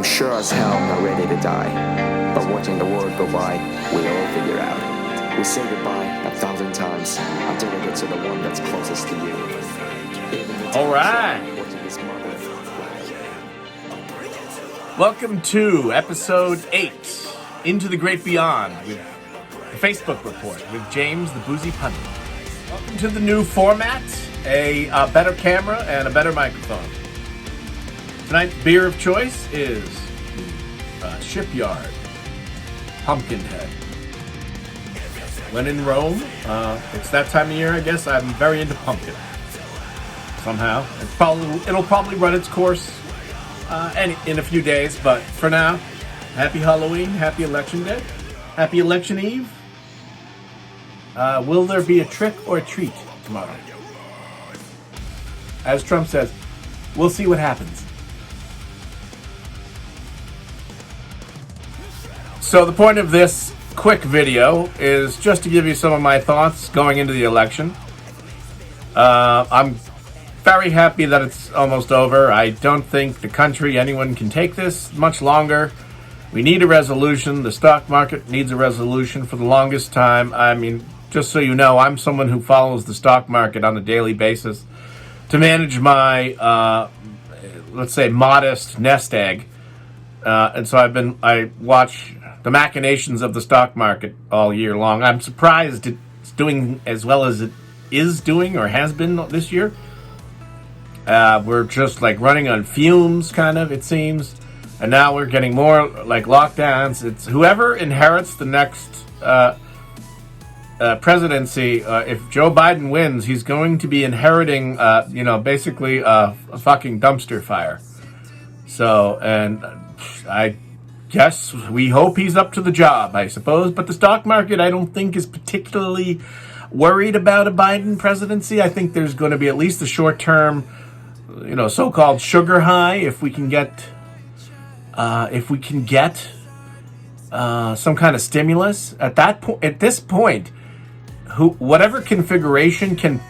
sure as hell not ready to die. But watching the world go by, we all figure out. We say goodbye 1,000 times until we get to the one that's closest to you. All right. Welcome to episode 8, Into the Great Beyond, with the Facebook report with James the Boozy Pundit. Welcome to the new format, a better camera and a better microphone. Tonight's beer of choice is Shipyard Pumpkinhead. When in Rome, it's that time of year, I guess. I'm very into pumpkin. Somehow. It'll probably run its course in a few days, but for now, happy Halloween, happy Election Day, happy Election Eve. Will there be a trick or a treat tomorrow? As Trump says, we'll see what happens. So the point of this quick video is just to give you some of my thoughts going into the election. I'm very happy that it's almost over. I don't think the country, anyone can take this much longer. We need a resolution. The stock market needs a resolution for the longest time. I mean, just so you know, I'm someone who follows the stock market on a daily basis to manage my, let's say, modest nest egg. And so I watch the machinations of the stock market all year long. I'm surprised it's doing as well as it is doing or has been this year. We're just like running on fumes, kind of, it seems. And now we're getting more like lockdowns. It's whoever inherits the next presidency. If Joe Biden wins, he's going to be inheriting, basically a fucking dumpster fire. So, and I guess we hope he's up to the job, I suppose. But the stock market, I don't think, is particularly worried about a Biden presidency. I think there's going to be at least a short-term, so-called sugar high if we can get some kind of stimulus at that point. At this point, whatever configuration can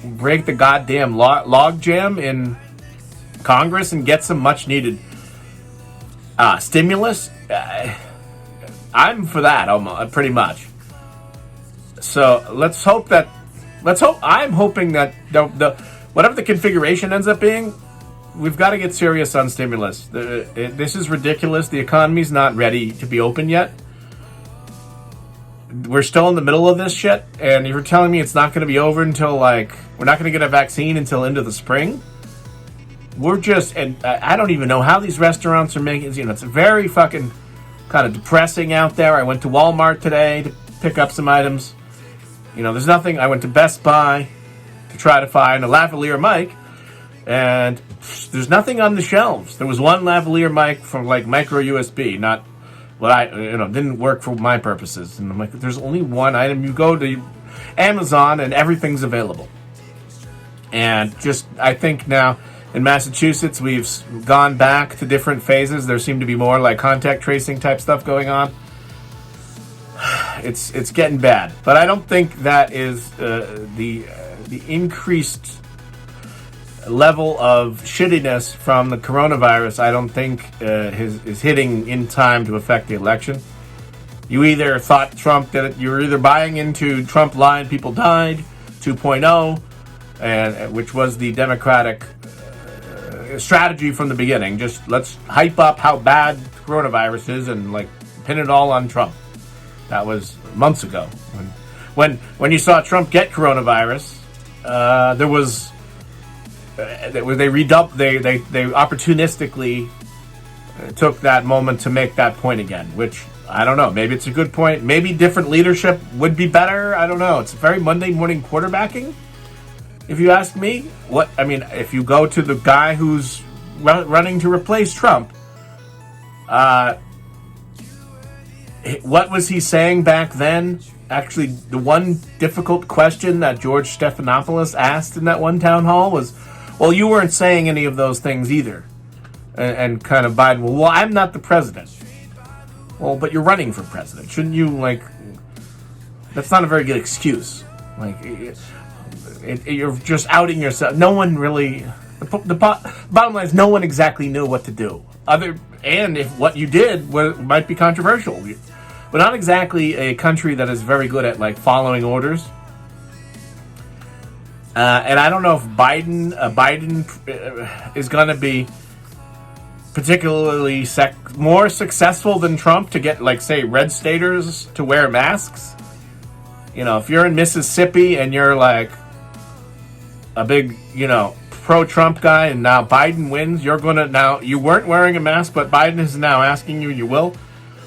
break the goddamn log jam in Congress and get some much-needed stimulus, I'm for that almost, pretty much. So I'm hoping that the whatever the configuration ends up being, we've got to get serious on stimulus. This is ridiculous. The economy's not ready to be open yet. We're still in the middle of this shit, and you're telling me it's not going to be over until we're not going to get a vaccine until into the spring. And I don't even know how these restaurants are making. It's very fucking kind of depressing out there. I went to Walmart today to pick up some items. There's nothing. I went to Best Buy to try to find a Lavalier mic, and there's nothing on the shelves. There was one Lavalier mic from micro USB, not what didn't work for my purposes. And I'm like, there's only one item. You go to Amazon and everything's available. And I think now in Massachusetts, we've gone back to different phases. There seem to be more contact tracing type stuff going on. It's getting bad, but I don't think that is the increased level of shittiness from the coronavirus. I don't think is hitting in time to affect the election. You either thought Trump did it. You were either buying into Trump lied, people died 2.0, and which was the Democratic strategy from the beginning. Just let's hype up how bad coronavirus is and pin it all on Trump. That was months ago. When you saw Trump get coronavirus, there was they opportunistically took that moment to make that point again. Which I don't know. Maybe it's a good point. Maybe different leadership would be better. I don't know. It's very Monday morning quarterbacking, if you ask me. If you go to the guy who's running to replace Trump, what was he saying back then? Actually, the one difficult question that George Stephanopoulos asked in that one town hall was, well, you weren't saying any of those things either. And kind of Biden, well, I'm not the president. Well, but you're running for president. Shouldn't you, that's not a very good excuse. You're just outing yourself. No one really, the bottom line is no one exactly knew what to do. if what you did might be controversial. We're not exactly a country that is very good at like following orders. And I don't know if Biden is going to be particularly more successful than Trump to get, like, say, red staters to wear masks. You know, if you're in Mississippi and you're like a big, pro-Trump guy, and now Biden wins, you weren't wearing a mask, but Biden is now asking you will,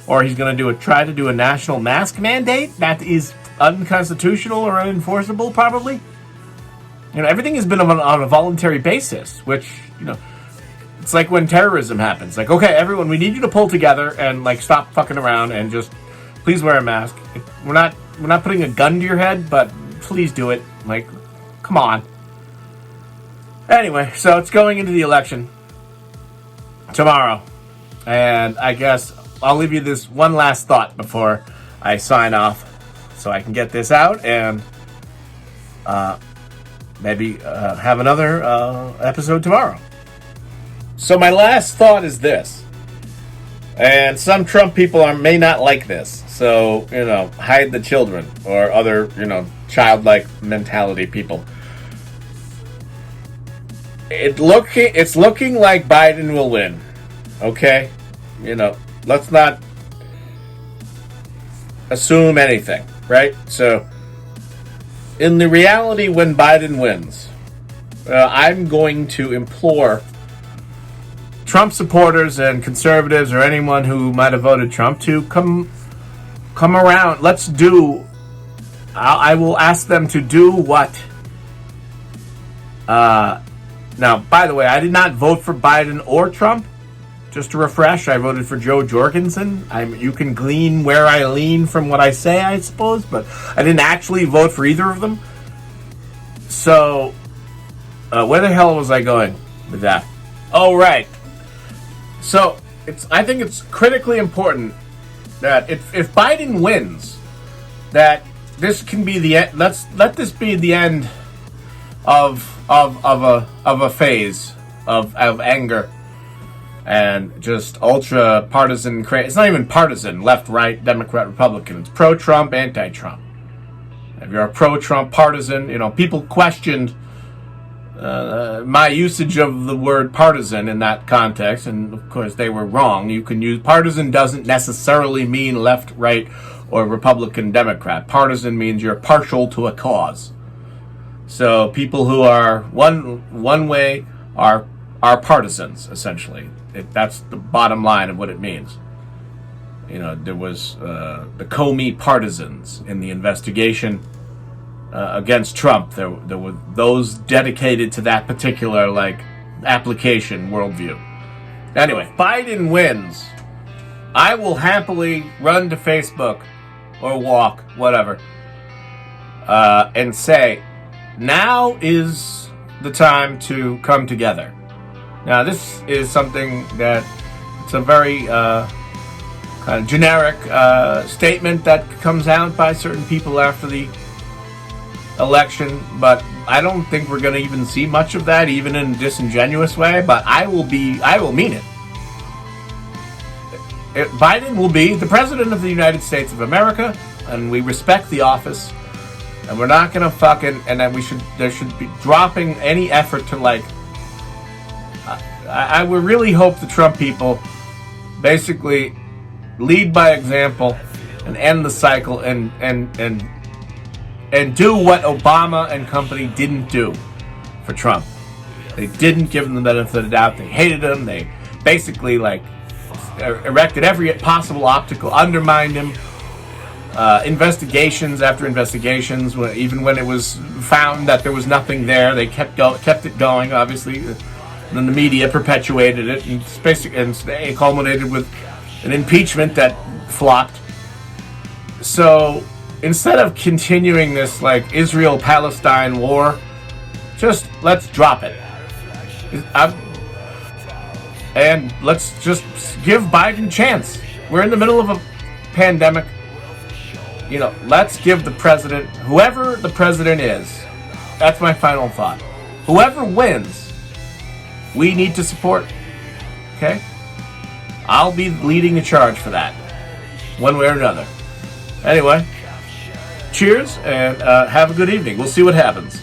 or he's going to try to do a national mask mandate that is unconstitutional or unenforceable, probably. Everything has been on a voluntary basis, which, it's like when terrorism happens. Like, okay, everyone, we need you to pull together and, like, stop fucking around and just please wear a mask. We're not putting a gun to your head, but please do it. Like, come on. Anyway, so it's going into the election tomorrow. And I guess I'll leave you this one last thought before I sign off so I can get this out and maybe have another episode tomorrow. So my last thought is this. And some Trump people may not like this. So, hide the children or other, childlike mentality people. It's looking like Biden will win. Okay? Let's not assume anything, right? So, in the reality when Biden wins, I'm going to implore Trump supporters and conservatives or anyone who might have voted Trump to come around. I will ask them to do what? Now, by the way, I did not vote for Biden or Trump. Just to refresh, I voted for Joe Jorgensen. You can glean where I lean from what I say, I suppose, but I didn't actually vote for either of them. So, where the hell was I going with that? Oh, right. So, I think it's critically important that if Biden wins, that this can be the end. Let this be the end of a phase of anger and just ultra partisan. It's not even partisan, left, right, Democrat, Republican. It's pro-Trump, anti-Trump. If you're a pro-Trump partisan, people questioned my usage of the word partisan in that context, and of course they were wrong. You can use partisan doesn't necessarily mean left, right, or Republican, Democrat. Partisan means you're partial to a cause. So people who are one way are partisans, essentially. That's the bottom line of what it means. There was the Comey partisans in the investigation against Trump. There were those dedicated to that particular application worldview. Anyway, if Biden wins, I will happily run to Facebook or walk, whatever, and say, now is the time to come together. Now, this is something that it's a very kind of generic statement that comes out by certain people after the election, but I don't think we're going to even see much of that, even in a disingenuous way. But I will mean it. Biden will be the president of the United States of America, and we respect the office, and we're not going to and then there should be dropping any effort to I would really hope the Trump people basically lead by example and end the cycle and do what Obama and company didn't do for Trump. They didn't give him the benefit of the doubt. They hated him. They basically erected every possible obstacle, undermined him. Investigations after investigations, even when it was found that there was nothing there, they kept it going. Obviously, and then the media perpetuated it, and it culminated with an impeachment that flopped. So instead of continuing this Israel-Palestine war, just let's drop it. And let's just give Biden a chance. We're in the middle of a pandemic. Let's give the president, whoever the president is, that's my final thought. Whoever wins, we need to support. Okay? I'll be leading the charge for that, one way or another. Anyway, cheers, and have a good evening. We'll see what happens.